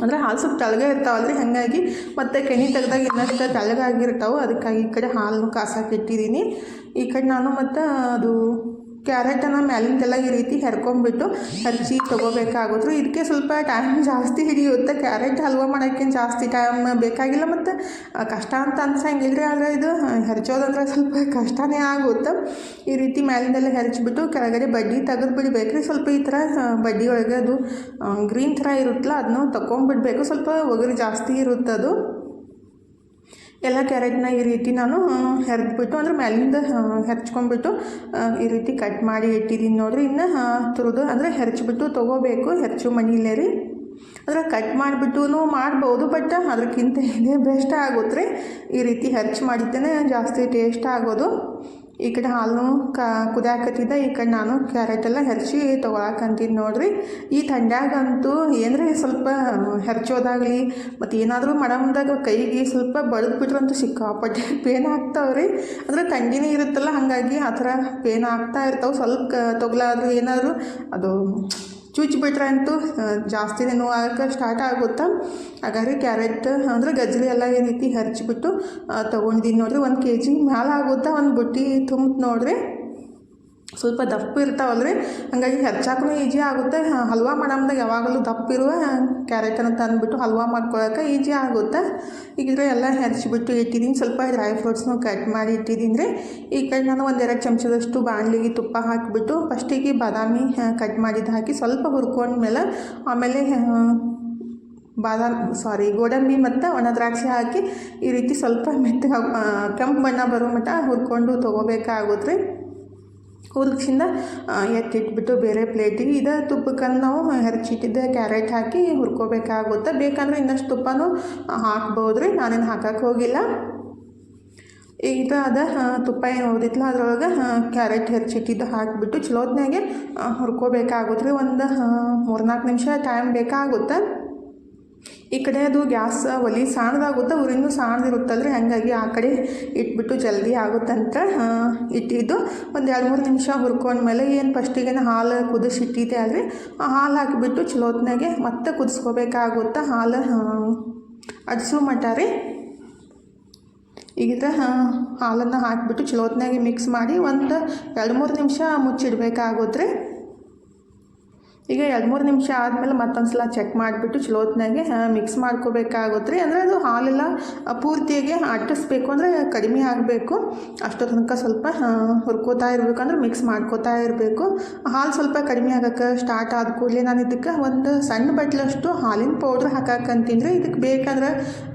ಅಂದರೆ ಹಾಲು ಸ್ವಲ್ಪ ತೆಳ್ಳಗೆ ಇರ್ತಾವಲ್ರಿ, ಹಾಗಾಗಿ ಮತ್ತು ಕೆನೆ ತೆಗೆದಾಗ ಇನ್ನಷ್ಟು ತೆಳ್ಳಗಾಗಿರ್ತಾವೆ. ಅದಕ್ಕಾಗಿ ಈ ಕಡೆ ಹಾಲನ್ನು ಕಾಸಾಕಿಟ್ಟಿದ್ದೀನಿ. ಈ ಕಡೆ ನಾನು ಮತ್ತು ಅದು ಕ್ಯಾರೆಟನ್ನು ಮ್ಯಾಲಿಂದೆಲ್ಲ ಈ ರೀತಿ ಹೆರ್ಕೊಂಡ್ಬಿಟ್ಟು ಹಚ್ಚಿ ತೊಗೋಬೇಕಾಗುತ್ತೆ. ಇದಕ್ಕೆ ಸ್ವಲ್ಪ ಟೈಮ್ ಜಾಸ್ತಿ ಹಿಡಿಯುತ್ತೆ. ಕ್ಯಾರೆಟ್ ಹಲ್ವಾ ಮಾಡೋಕ್ಕೇನು ಜಾಸ್ತಿ ಟೈಮ್ ಬೇಕಾಗಿಲ್ಲ ಮತ್ತು ಕಷ್ಟ ಅಂತ ಅನ್ಸಂಗಿಲ್ಲ ರೀ. ಆದರೆ ಇದು ಹೆರ್ಚೋದಂದ್ರೆ ಸ್ವಲ್ಪ ಕಷ್ಟನೇ ಆಗುತ್ತೆ. ಈ ರೀತಿ ಮ್ಯಾಲಿಂದೆಲ್ಲ ಹೆರ್ಚಿಬಿಟ್ಟು ಕೆಳಗಡೆ ಬಡ್ಡಿ ತೆಗೆದು ಬಿಡಬೇಕ್ರಿ. ಸ್ವಲ್ಪ ಈ ಥರ ಬಡ್ಡಿ ಒಳಗೆ ಅದು ಗ್ರೀನ್ ಥರ ಇರುತ್ತಲ್ಲ ಅದನ್ನು ತಗೊಂಡ್ಬಿಡ್ಬೇಕು. ಸ್ವಲ್ಪ ಒಗರು ಜಾಸ್ತಿ ಇರುತ್ತೆ ಅದು. ಎಲ್ಲ ಕ್ಯಾರೆಟ್ನ ಈ ರೀತಿ ನಾನು ಹೆರ್ದ್ಬಿಟ್ಟು ಅಂದರೆ ಮೇಲಿಂದ ಹೆರ್ಚ್ಕೊಂಡ್ಬಿಟ್ಟು ಈ ರೀತಿ ಕಟ್ ಮಾಡಿ ಇಟ್ಟಿದ್ದೀನಿ ನೋಡಿರಿ. ಇನ್ನು ತುರಿದು ಅಂದರೆ ಹೆರ್ಚ್ಬಿಟ್ಟು ತೊಗೋಬೇಕು. ಹೆರ್ಚು ಮಣಿಲೇ ರೀ. ಅಂದರೆ ಕಟ್ ಮಾಡಿಬಿಟ್ಟು ಮಾಡ್ಬೋದು, ಬಟ್ ಅದಕ್ಕಿಂತ ಇದೇ ಬೆಸ್ಟ್ ಆಗುತ್ತೆ ರೀ. ಈ ರೀತಿ ಹೆರ್ಚು ಮಾಡಿದ್ದೇನೆ ಜಾಸ್ತಿ ಟೇಸ್ಟ್ ಆಗೋದು. ಈ ಕಡೆ ಹಾಲು ಕುದಿಯಾಕತ್ತಿದ್ದ, ಈ ಕಡೆ ನಾನು ಕ್ಯಾರೆಟೆಲ್ಲ ಹೆರ್ಚಿ ತೊಗೊಳಕಂತೀನಿ ನೋಡಿರಿ. ಈ ಥಂಡ್ಯಾಗಂತೂ ಏನರೇ ಸ್ವಲ್ಪ ಹೆರ್ಚೋದಾಗಲಿ ಮತ್ತು ಏನಾದರೂ ಮಾಡಮ್ದಾಗ ಕೈಗೆ ಸ್ವಲ್ಪ ಬಡಿದ್ಬಿಟ್ರಂತೂ ಸಿಕ್ಕಾಪಟ್ಟೆ ಪೇನ್ ಆಗ್ತಾವೆ ರೀ. ಅಂದರೆ ಥಂಡಿನೇ ಇರುತ್ತಲ್ಲ, ಹಾಗಾಗಿ ಆ ಥರ ಪೇನ್ ಆಗ್ತಾ ಇರ್ತಾವೆ. ಸ್ವಲ್ಪ ತೊಗಲಾದ್ರೂ ಏನಾದರೂ ಅದು ಚುಚ್ಚಿಬಿಟ್ರೆ ಅಂತೂ ಜಾಸ್ತಿನೇ ನೋವು ಆಗೋಕ್ಕೆ ಸ್ಟಾರ್ಟ್ ಆಗುತ್ತೆ. ಹಾಗಾಗಿ ಕ್ಯಾರೆಟ್ ಅಂದರೆ ಗಜ್ಜರಿ ಎಲ್ಲ ಈ ರೀತಿ ಹೆರ್ಚಿಬಿಟ್ಟು ತೊಗೊಂಡಿದ್ದೀನಿ ನೋಡಿರಿ. 1 kg ಮ್ಯಾಲೆ ಆಗುತ್ತೆ. ಒಂದು ಬುಟ್ಟಿ ತುಂಬ ನೋಡಿರಿ. ಸ್ವಲ್ಪ ದಪ್ಪ ಇರ್ತಾವಲ್ರಿ, ಹಾಗಾಗಿ ಹೆರ್ಚಾಕೂ ಈಜಿ ಆಗುತ್ತೆ. ಹಲ್ವಾ ಮಾಡಮ್ದಾಗ ಯಾವಾಗಲೂ ದಪ್ಪಿರುವ ಕ್ಯಾರೆಟನ್ನು ತಂದುಬಿಟ್ಟು ಹಲ್ವಾ ಮಾಡ್ಕೊಳ್ಳೋಕೆ ಈಜಿ ಆಗುತ್ತೆ. ಈಗಿದ್ರೆ ಎಲ್ಲ ಹೆರ್ಚಿಬಿಟ್ಟು ಇಟ್ಟಿದ್ದೀನಿ. ಸ್ವಲ್ಪ ಡ್ರೈ ಫ್ರೂಟ್ಸ್ನು ಕಟ್ ಮಾಡಿ ಇಟ್ಟಿದ್ದೀನಿ ರೀ. ಈ ಕಡೆ ನಾನು 1-2 ಚಮಚದಷ್ಟು ಬಾಣಲಿಗೆ ತುಪ್ಪ ಹಾಕಿಬಿಟ್ಟು ಫಸ್ಟಿಗೆ ಬಾದಾಮಿ ಕಟ್ ಮಾಡಿದ್ದು ಹಾಕಿ ಸ್ವಲ್ಪ ಹುರ್ಕೊಂಡ್ಮೇಲೆ ಆಮೇಲೆ ಗೋಡಂಬಿ ಮತ್ತು ಒಣ ದ್ರಾಕ್ಷಿ ಹಾಕಿ ಈ ರೀತಿ ಸ್ವಲ್ಪ ಮೆತ್ತಗೆ ಕೆಂಪು ಬಣ್ಣ ಬರೋ ಮಟ್ಟ ಹುರ್ಕೊಂಡು ತೊಗೋಬೇಕಾಗುತ್ತೆ ರೀ. ಹುರ್ಗಿಸಿಂದ ಎತ್ತಿಟ್ಬಿಟ್ಟು ಬೇರೆ ಪ್ಲೇಟಿಗೆ ಇದು ತುಪ್ಪಕ್ಕನ್ನು ನಾವು ಹೆರ್ಚಿಟ್ಟಿದ್ದ ಕ್ಯಾರೆಟ್ ಹಾಕಿ ಹುರ್ಕೋಬೇಕಾಗುತ್ತೆ. ಬೇಕಂದ್ರೆ ಇನ್ನಷ್ಟು ತುಪ್ಪನೂ ಹಾಕ್ಬೋದು ರೀ. ನಾನೇನು ಹಾಕಕ್ಕೆ ಹೋಗಿಲ್ಲ. ಈಗ ಅದ ತುಪ್ಪ ಏನು ಉಳಿದಿತ್ತಲ್ಲ ಅದ್ರೊಳಗೆ ಕ್ಯಾರೆಟ್ ಹೆರ್ಚಿಟ್ಟಿದ್ದು ಹಾಕಿಬಿಟ್ಟು ಚಲೋತ್ನಾಗೆ ಹುರ್ಕೋಬೇಕಾಗುತ್ತೆ ರೀ. ಒಂದು 3-4 ನಿಮಿಷ ಟೈಮ್ ಬೇಕಾಗುತ್ತೆ. ಈ ಕಡೆ ಅದು ಗ್ಯಾಸ್ ಒಲಿ ಸಣ್ಣದಾಗುತ್ತೆ, ಉರಿನೂ ಸಣ್ಣದಿರುತ್ತಲ್ರಿ, ಹಾಗಾಗಿ ಆ ಕಡೆ ಇಟ್ಬಿಟ್ಟು ಜಲ್ದಿ ಆಗುತ್ತಂತ ಇಟ್ಟಿದ್ದು. ಒಂದು 2-3 ನಿಮಿಷ ಹುರ್ಕೊಂಡ್ಮೇಲೆ ಏನು ಫಸ್ಟಿಗೆ ಹಾಲು ಕುದಿಸಿಟ್ಟಿದ್ದೆ ಅಲ್ರಿ, ಆ ಹಾಲು ಹಾಕಿಬಿಟ್ಟು ಚಲೋತ್ನಾಗೆ ಮತ್ತೆ ಕುದಿಸ್ಕೋಬೇಕಾಗುತ್ತೆ. ಹಾಲು ಅಡ್ಸೋ ಮಟ್ಟ ರೀ. ಈಗಿದ್ರೆ ಹಾಲನ್ನು ಹಾಕಿಬಿಟ್ಟು ಚಲೋತ್ನಾಗೆ ಮಿಕ್ಸ್ ಮಾಡಿ ಒಂದು 2-3 ನಿಮಿಷ ಮುಚ್ಚಿಡ್ಬೇಕಾಗುತ್ತೆ ರೀ. ಈಗ 2-3 ನಿಮಿಷ ಆದಮೇಲೆ ಮತ್ತೊಂದು ಸಲ ಚೆಕ್ ಮಾಡಿಬಿಟ್ಟು ಚಲೋತ್ನಾಗೆ ಮಿಕ್ಸ್ ಮಾಡ್ಕೋಬೇಕಾಗುತ್ತೆ ರೀ. ಅಂದರೆ ಅದು ಹಾಲೆಲ್ಲ ಪೂರ್ತಿಯಾಗಿ ಅಟ್ಟಿಸ್ಬೇಕು, ಅಂದರೆ ಕಡಿಮೆ ಆಗಬೇಕು. ಅಷ್ಟೋ ತನಕ ಸ್ವಲ್ಪ ಹುರ್ಕೋತಾ ಇರಬೇಕಂದ್ರೆ ಮಿಕ್ಸ್ ಮಾಡ್ಕೋತಾ ಇರಬೇಕು. ಹಾಲು ಸ್ವಲ್ಪ ಕಡಿಮೆ ಆಗೋಕ್ಕೆ ಸ್ಟಾರ್ಟ್ ಆದ ಕೂಡಲೇ ನಾನು ಇದಕ್ಕೆ ಒಂದು ಸಣ್ಣ ಬಟ್ಲಷ್ಟು ಹಾಲಿನ ಪೌಡ್ರ್ ಹಾಕಕ್ಕಂತೀನಿ ರೀ. ಇದಕ್ಕೆ ಬೇಕಂದ್ರೆ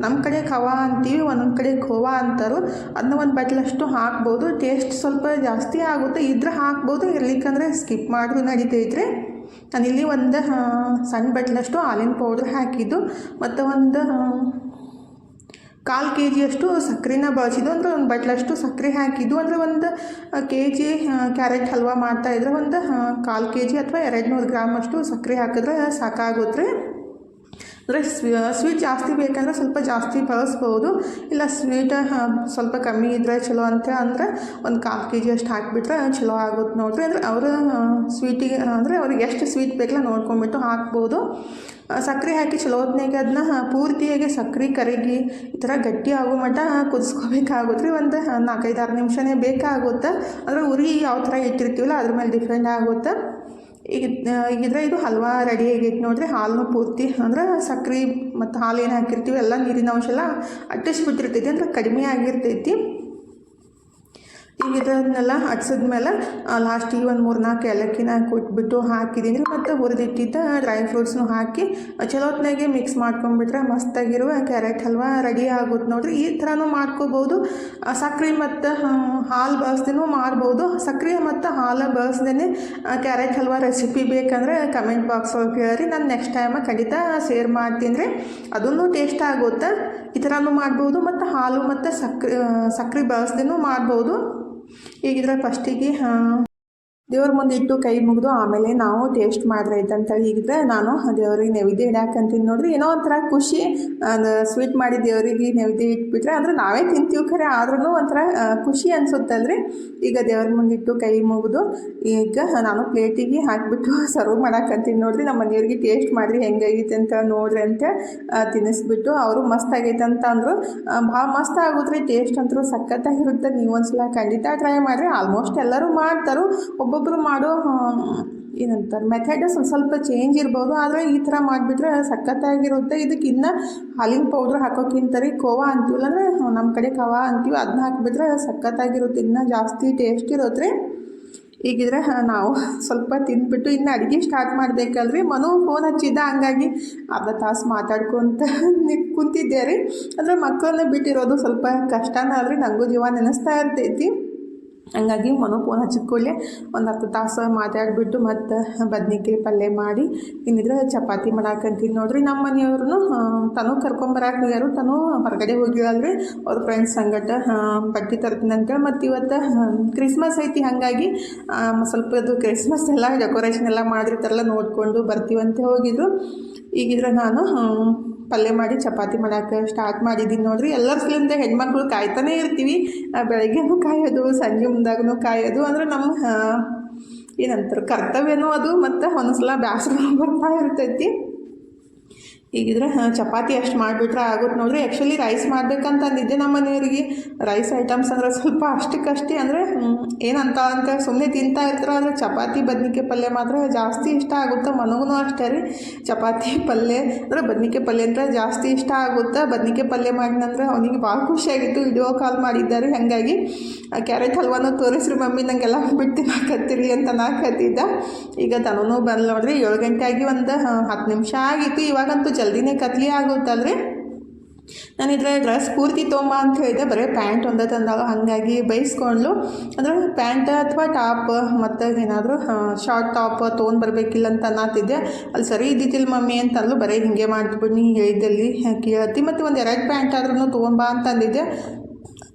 ನಮ್ಮ ಕಡೆ ಖವಾ ಅಂತೀವಿ, ಒಂದೊಂದು ಕಡೆ ಖೋವಾ ಅಂತಾರೋ, ಅದನ್ನ ಒಂದು ಬಟ್ಲಷ್ಟು ಹಾಕ್ಬೋದು. ಟೇಸ್ಟ್ ಸ್ವಲ್ಪ ಜಾಸ್ತಿ ಆಗುತ್ತೆ, ಇದ್ರೆ ಹಾಕ್ಬೋದು, ಇರ್ಲಿಕ್ಕಂದ್ರೆ ಸ್ಕಿಪ್ ಮಾಡಿದ್ರು ನಡೀತೈತ್ರಿ. ನಾನಿಲ್ಲಿ ಒಂದು ಸಣ್ಣ ಬಟ್ಲಷ್ಟು ಹಾಲಿನ ಪೌಡ್ರ್ ಹಾಕಿದ್ದು ಮತ್ತು ಒಂದು 1/4 kg ಸಕ್ಕರೆನ ಬಳಸಿದ್ದು. ಅಂದರೆ ಒಂದು ಬಟ್ಲಷ್ಟು ಸಕ್ಕರೆ ಹಾಕಿದ್ದು. ಅಂದರೆ ಒಂದು kg ಕ್ಯಾರೆಟ್ ಹಲ್ವಾ ಮಾಡ್ತಾಯಿದ್ರೆ ಒಂದು 1/4 kg ಅಥವಾ 200 ಗ್ರಾಮ್ ಸಕ್ಕರೆ ಹಾಕಿದ್ರೆ ಸಾಕಾಗುತ್ತೆ. ಅಂದರೆ ಸ್ವೀಟ್ ಜಾಸ್ತಿ ಬೇಕಂದ್ರೆ ಸ್ವಲ್ಪ ಜಾಸ್ತಿ ಬಳಸ್ಬೋದು, ಇಲ್ಲ ಸ್ವೀಟ್ ಸ್ವಲ್ಪ ಕಮ್ಮಿ ಇದ್ದರೆ ಚಲೋ ಅಂತ ಅಂದರೆ ಒಂದು 1/4 kg ಹಾಕಿಬಿಟ್ರೆ ಚಲೋ ಆಗುತ್ತೆ ನೋಡಿರಿ. ಅಂದರೆ ಅವರು ಸ್ವೀಟಿಗೆ ಅಂದರೆ ಅವ್ರಿಗೆ ಎಷ್ಟು ಸ್ವೀಟ್ ಬೇಕಲ್ಲ ನೋಡ್ಕೊಂಬಿಟ್ಟು ಹಾಕ್ಬೋದು. ಸಕ್ಕರೆ ಹಾಕಿ ಚಲೋತ್ನಾಗೆ ಅದನ್ನ ಪೂರ್ತಿಯಾಗಿ ಸಕ್ಕರೆ ಕರಗಿ ಈ ಥರ ಗಟ್ಟಿ ಆಗೋ ಮಟ್ಟ ಕುದಿಸ್ಕೋಬೇಕಾಗುತ್ತೆ ರೀ. ಒಂದು 4-5-6 ನಿಮಿಷನೇ ಬೇಕಾಗುತ್ತೆ. ಅಂದರೆ ಉರಿ ಯಾವ ಥರ ಇಟ್ಟಿರ್ತೀವಲ್ಲ ಅದ್ರ ಮೇಲೆ ಡಿಫ್ರೆಂಟ್ ಆಗುತ್ತೆ. ಈಗಿದ್ರೆ ಇದು ಹಲ್ವಾ ರೆಡಿ ಆಗೈತೆ ನೋಡಿರಿ. ಹಾಲನ್ನು ಪೂರ್ತಿ ಅಂದ್ರೆ ಸಕ್ಕರೆ ಮತ್ತು ಹಾಲು ಏನು ಹಾಕಿರ್ತೀವಿ ಎಲ್ಲ ನೀರಿನ ಅಂಶ ಎಲ್ಲ ಅಟ್ಟಿಸ್ಬಿಟ್ಟಿರ್ತೈತಿ, ಅಂದರೆ ಕಡಿಮೆ ಆಗಿರ್ತೈತಿ. ಈಗ ಇದನ್ನೆಲ್ಲ ಹಚ್ಸಿದ್ಮೇಲೆ ಲಾಸ್ಟಿಗೆ ಒಂದು 3-4 ಏಲಕ್ಕಿನ ಕೊಟ್ಬಿಟ್ಟು ಹಾಕಿದ್ದೀನಿ ರೀ. ಮತ್ತು ಹುರಿದಿಟ್ಟಿದ್ದ ಡ್ರೈ ಫ್ರೂಟ್ಸ್ನು ಹಾಕಿ ಚಲೋತ್ನಾಗೆ ಮಿಕ್ಸ್ ಮಾಡ್ಕೊಂಡ್ಬಿಟ್ರೆ ಮಸ್ತಾಗಿರುವ ಕ್ಯಾರೆಟ್ ಹಲ್ವಾ ರೆಡಿ ಆಗುತ್ತೆ ನೋಡಿರಿ. ಈ ಥರನೂ ಮಾಡ್ಕೋಬೋದು. ಸಕ್ಕರೆ ಮತ್ತು ಹಾಲು ಬಳಸ್ದೇನೂ ಮಾಡ್ಬೋದು. ಸಕ್ಕರೆ ಮತ್ತು ಹಾಲು ಬಳಸ್ದೇ ಕ್ಯಾರೆಟ್ ಹಲ್ವಾ ರೆಸಿಪಿ ಬೇಕಂದ್ರೆ ಕಮೆಂಟ್ ಬಾಕ್ಸ್ ಒಳಗೆ ಹೇಳ್ರಿ, ನಾನು ನೆಕ್ಸ್ಟ್ ಟೈಮ್ ಖಂಡಿತ ಶೇರ್ ಮಾಡ್ತೀನಿ ರೀ. ಅದನ್ನು ಟೇಸ್ಟ್ ಆಗುತ್ತೆ. ಈ ಥರನೂ ಮಾಡ್ಬೋದು ಮತ್ತು ಹಾಲು ಮತ್ತು ಸಕ್ಕರೆ ಬಳಸ್ದೇನೂ ಮಾಡ್ಬೋದು. ಈಗಿದ್ರೆ ಫಸ್ಟಿಗೆ ದೇವ್ರ ಮುಂದೆ ಇಟ್ಟು ಕೈ ಮುಗಿದು ಆಮೇಲೆ ನಾವು ಟೇಸ್ಟ್ ಮಾಡಿದ್ರೆ ಇದ್ದಂತೇಳಿ ಈಗಿದ್ರೆ ನಾನು ದೇವ್ರಿಗೆ ನೈವೇದ್ಯ ಇಡಾಕಂತೀನಿ ನೋಡಿರಿ. ಏನೋ ಒಂಥರ ಖುಷಿ, ಸ್ವೀಟ್ ಮಾಡಿ ದೇವರಿಗೆ ನೈವೇದ್ಯ ಇಟ್ಬಿಟ್ರೆ ಅಂದರೆ ನಾವೇ ತಿಂತೀವಿ ಖರೆ, ಆದ್ರೂ ಒಂಥರ ಖುಷಿ ಅನಿಸುತ್ತಲ್ರಿ. ಈಗ ದೇವ್ರ ಮುಂದೆ ಇಟ್ಟು ಕೈ ಮುಗಿದು ಈಗ ನಾನು ಪ್ಲೇಟಿಗೆ ಹಾಕಿಬಿಟ್ಟು ಸರ್ವ್ ಮಾಡಾಕಂತೀನಿ ನೋಡಿರಿ. ನಮ್ಮ ಮನೆಯವ್ರಿಗೆ ಟೇಸ್ಟ್ ಮಾಡಿರಿ ಹೆಂಗಾಗೈತೆ ಅಂತ ನೋಡ್ರಿ ಅಂತ ತಿನ್ನಿಸ್ಬಿಟ್ಟು ಅವರು ಮಸ್ತ್ ಆಗೈತೆ ಅಂತ ಅಂದರು. ಭಾಳ ಮಸ್ತ್ ಆಗುತ್ತೆ ರೀ, ಟೇಸ್ಟ್ ಅಂತೂ ಸಖತ್ತಾಗಿರುತ್ತೆ. ನೀವು ಒಂದ್ಸಲ ಖಂಡಿತ ಟ್ರೈ ಮಾಡಿರಿ. ಆಲ್ಮೋಸ್ಟ್ ಎಲ್ಲರೂ ಮಾಡ್ತಾರೆ. ಒಬ್ಬೊಬ್ಬರು ಮಾಡೋ ಏನಂತಾರೆ ಮೆಥಡ್ ಸ್ವಲ್ಪ ಚೇಂಜ್ ಇರ್ಬೋದು, ಆದರೆ ಈ ಥರ ಮಾಡಿಬಿಟ್ರೆ ಸಖತ್ತಾಗಿರುತ್ತೆ. ಇದಕ್ಕೆ ಇನ್ನೂ ಹಾಲಿನ ಪೌಡ್ರ್ ಹಾಕೋಕ್ಕಿಂತ ರೀ ಖೋವಾ ಅಂತೀವಲ್ಲ, ಅಂದರೆ ನಮ್ಮ ಕಡೆ ಖವಾ ಅಂತೀವಿ, ಅದನ್ನ ಹಾಕಿಬಿಟ್ರೆ ಸಖತ್ತಾಗಿರುತ್ತೆ, ಇನ್ನೂ ಜಾಸ್ತಿ ಟೇಸ್ಟ್ ಇರುತ್ತೆ ರೀ. ಈಗಿದ್ರೆ ನಾವು ಸ್ವಲ್ಪ ತಿಂದ್ಬಿಟ್ಟು ಇನ್ನು ಅಡುಗೆ ಸ್ಟಾರ್ಟ್ ಮಾಡಬೇಕಲ್ರಿ. ಮನು ಫೋನ್ ಹಚ್ಚಿದ್ದ, ಹಂಗಾಗಿ ಅರ್ಧ ತಾಸು ಮಾತಾಡ್ಕೊತ ಕುಂತಿದ್ದೆ ರೀ. ಅಂದರೆ ಮಕ್ಕಳನ್ನ ಬಿಟ್ಟಿರೋದು ಸ್ವಲ್ಪ ಕಷ್ಟನೇ ಅಲ್ರಿ, ನನಗೂ ಜೀವ ನೆನೆಸ್ತಾ ಇರ್ತೈತಿ. ಹಂಗಾಗಿ ಮನು ಫೋನ್ ಹಚ್ಚಿದ ಕೂಡಲೇ ಒಂದು ಅರ್ಧ ತಾಸು ಮಾತಾಡಿಬಿಟ್ಟು ಮತ್ತು ಬದ್ನಿಕಾಯಿ ಪಲ್ಯ ಮಾಡಿ ಇನ್ನಿದ್ರೆ ಚಪಾತಿ ಮಾಡಾಕಂತೀನಿ ನೋಡ್ರಿ. ನಮ್ಮ ಮನೆಯವ್ರೂ ತನೂ ಕರ್ಕೊಂಬರಕ್ಕೆ ಹೋಗ್ಯಾರು, ತನೂ ಹೊರಗಡೆ ಹೋಗಿರಲ್ರಿ ಅವ್ರ ಫ್ರೆಂಡ್ಸ್ ಸಂಗಟ ಬಟ್ಟೆ ತರ್ತೀನಿ ಅಂತೇಳಿ. ಮತ್ತು ಇವತ್ತು ಕ್ರಿಸ್ಮಸ್ ಐತಿ, ಹಾಗಾಗಿ ಸ್ವಲ್ಪ ಅದು ಕ್ರಿಸ್ಮಸ್ ಎಲ್ಲ ಡೆಕೋರೇಷನ್ ಎಲ್ಲ ಮಾಡಿರ್ತಾರಲ್ಲ ನೋಡಿಕೊಂಡು ಬರ್ತೀವಂತ ಹೋಗಿದ್ರು. ಈಗಿದ್ರೆ ನಾನು ಪಲ್ಯ ಮಾಡಿ ಚಪಾತಿ ಮಾಡೋಕೆ ಸ್ಟಾರ್ಟ್ ಮಾಡಿದ್ದೀನಿ ನೋಡ್ರಿ. ಎಲ್ಲರ ಸಲಿಂದ ಹೆಣ್ಮಕ್ಳು ಕಾಯ್ತಾನೆ ಇರ್ತೀವಿ, ಬೆಳಗ್ಗೆನೂ ಕಾಯೋದು, ಸಂಜೆ ಮುಂದಾಗೂ ಕಾಯೋದು, ಅಂದರೆ ನಮ್ಮ ಏನಂತಾರೆ ಕರ್ತವ್ಯನೂ ಅದು. ಮತ್ತು ಒಂದೊಂದ್ಸಲ ಬೇಸರ ಬರ್ತಾ ಇರ್ತೈತಿ. ಈಗಿದ್ರೆ ಚಪಾತಿ ಅಷ್ಟು ಮಾಡಿಬಿಟ್ರೆ ಆಗುತ್ತೆ ನೋಡ್ರಿ. ಆ್ಯಕ್ಚುಲಿ ರೈಸ್ ಮಾಡ್ಬೇಕಂತ ಅಂದಿದ್ದೆ ನಮ್ಮ ಮನೆಯವರಿಗೆ. ರೈಸ್ ಐಟಮ್ಸ್ ಅಂದರೆ ಸ್ವಲ್ಪ ಅಷ್ಟಕ್ಕಷ್ಟೇ, ಅಂದರೆ ಏನಂತ ಅಂತ ಸುಮ್ಮನೆ ತಿಂತಾ ಇರ್ತಾರೆ. ಆದರೆ ಚಪಾತಿ ಬದ್ನಿಕಾಯಿ ಪಲ್ಯ ಮಾತ್ರ ಜಾಸ್ತಿ ಇಷ್ಟ ಆಗುತ್ತೆ. ಮನಗೂ ಅಷ್ಟೇ ರೀ, ಚಪಾತಿ ಪಲ್ಯ ಅಂದರೆ ಬದ್ನಿಕಾಯಿ ಪಲ್ಯ ಅಂದರೆ ಜಾಸ್ತಿ ಇಷ್ಟ ಆಗುತ್ತೆ. ಬದ್ನಿಕಾಯಿ ಪಲ್ಯ ಮಾಡಿನಂದ್ರೆ ಅವನಿಗೆ ಭಾಳ ಖುಷಿಯಾಗಿತ್ತು, ವಿಡಿಯೋ ಕಾಲ್ ಮಾಡಿದ್ದಾರೆ. ಹಾಗಾಗಿ ಕ್ಯಾರೆಟ್ ಹಲ್ವಾನು ತೋರಿಸ್ರಿ ಮಮ್ಮಿ, ನನಗೆಲ್ಲ ಬಿಟ್ಟು ತಿನ್ನಾಕತ್ತೀರಿ ಅಂತ ನಾಕತ್ತಿದ್ದ. ಈಗ ತನೂ ಬಂದು ನೋಡ್ರಿ, 7 ಗಂಟೆ ಆಗಿ ಒಂದು 10 ನಿಮಿಷ ಆಗಿತ್ತು. ಇವಾಗಂತೂ ಜಲ್ದಿನೇ ಕತ್ಲಿ ಆಗುತ್ತಲ್ರಿ. ನಾನಿದ್ರೆ ಡ್ರೆಸ್ ಪೂರ್ತಿ ತೊಗೊಂಬ ಅಂತ ಹೇಳಿದೆ, ಬರೀ ಪ್ಯಾಂಟ್ ಒಂದೇ ತಂದಾಗ, ಹಾಗಾಗಿ ಬೈಸ್ಕೊಂಡ್ಲು. ಅಂದರೆ ಪ್ಯಾಂಟ್ ಅಥವಾ ಟಾಪ್ ಮತ್ತು ಏನಾದರೂ ಶಾರ್ಟ್ ಟಾಪ್ ತೊಗೊಂಡ್ಬರ್ಬೇಕಿಲ್ಲ ಅಂತ ಅನ್ನತ್ತಿದ್ದೆ. ಅಲ್ಲಿ ಸರಿ ಇದ್ದಿದ್ದಿಲ್ಲ ಮಮ್ಮಿ ಅಂತಂದ್ಲು. ಬರೀ ಹಿಂಗೆ ಮಾಡ್ಬಿಟ್ಟು ನೀ ಹೇಳಿದ್ದಲ್ಲಿ ಕೇಳತ್ತಿ, ಮತ್ತು ಒಂದು 2 ಪ್ಯಾಂಟ್ ಆದ್ರೂ ತೊಗೊಂಬಾ ಅಂತ ಅಂದಿದ್ದೆ.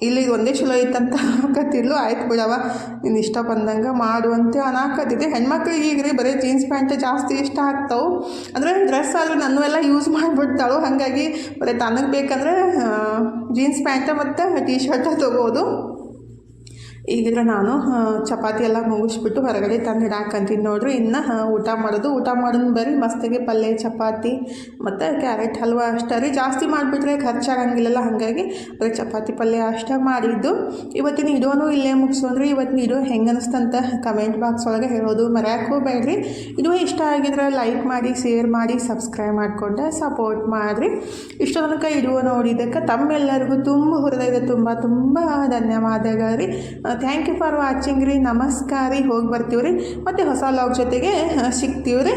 ಇಲ್ಲಿ ಒಂದೇ ಚಲೋ ಐತಂತ ಹಾಕತ್ತಿದ್ಲು. ಆಯ್ತು ಬಿಡವ, ನೀನು ಇಷ್ಟ ಬಂದಂಗೆ ಮಾಡುವಂತೆ ಅನ್ನಾಕತ್ತಿದ್ದೆ. ಹೆಣ್ಮಕ್ಳಿಗೆ ಈಗ ರೀ ಬರೀ ಜೀನ್ಸ್ ಪ್ಯಾಂಟ್ ಜಾಸ್ತಿ ಇಷ್ಟ ಆಗ್ತಾವೆ. ಅಂದರೆ ಡ್ರೆಸ್ ಆದರೂ ನನ್ನೂ ಎಲ್ಲ ಯೂಸ್ ಮಾಡಿಬಿಡ್ತಾಳು. ಹಾಗಾಗಿ ಬರೀ ತನಗೆ ಬೇಕಂದ್ರೆ ಜೀನ್ಸ್ ಪ್ಯಾಂಟ ಮತ್ತು ಟೀ ಶರ್ಟ ತೊಗೋದು. ಈಗಿದ್ರೆ ನಾನು ಚಪಾತಿ ಎಲ್ಲ ಮುಗಿಸ್ಬಿಟ್ಟು ಹೊರಗಡೆ ತಂದು ಇಡಾಕಂತೀನಿ ನೋಡ್ರಿ. ಇನ್ನು ಊಟ ಮಾಡೋದು ಬರೀ ಮಸ್ತಿಗೆ ಪಲ್ಯ ಚಪಾತಿ ಮತ್ತು ಕ್ಯಾರೆಟ್ ಹಲ್ವಾ ಅಷ್ಟೇ ರೀ. ಜಾಸ್ತಿ ಮಾಡಿಬಿಟ್ರೆ ಖರ್ಚಾಗಂಗಿಲ್ಲಲ್ಲ, ಹಾಗಾಗಿ ಬರೀ ಚಪಾತಿ ಪಲ್ಯ ಅಷ್ಟೇ ಮಾಡಿದ್ದು. ಇವತ್ತಿನ ವಿಡಿಯೋನೂ ಇಲ್ಲೇ ಮುಗಿಸೋದ್ರಿ. ಇವತ್ತಿನ ವಿಡಿಯೋ ಹೆಂಗೆ ಅನಿಸ್ತಂತ ಕಮೆಂಟ್ ಬಾಕ್ಸ್ ಒಳಗೆ ಹೇಳೋದು ಮರೆಯೋಕೆ ಹೋಗಬೇಡ್ರಿ. ವಿಡಿಯೋ ಇಷ್ಟ ಆಗಿದ್ರೆ ಲೈಕ್ ಮಾಡಿ, ಶೇರ್ ಮಾಡಿ, ಸಬ್ಸ್ಕ್ರೈಬ್ ಮಾಡಿಕೊಂಡು ಸಪೋರ್ಟ್ ಮಾಡಿರಿ. ಇಷ್ಟೋ ತನಕ ವಿಡಿಯೋ ನೋಡಿದ್ದಕ್ಕೆ ತಮ್ಮೆಲ್ಲರಿಗೂ ತುಂಬ ಹೃದಯದ ತುಂಬ ಧನ್ಯವಾದಗಳು ರೀ. ಥ್ಯಾಂಕ್ ಯು ಫಾರ್ ವಾಚಿಂಗ್ ರೀ. ನಮಸ್ಕಾರ ರೀ. ಹೋಗಿ ಬರ್ತೀವಿ ರೀ, ಮತ್ತು ಹೊಸ ಲಾಗ್ ಜೊತೆಗೆ ಸಿಗ್ತೀವಿ ರೀ.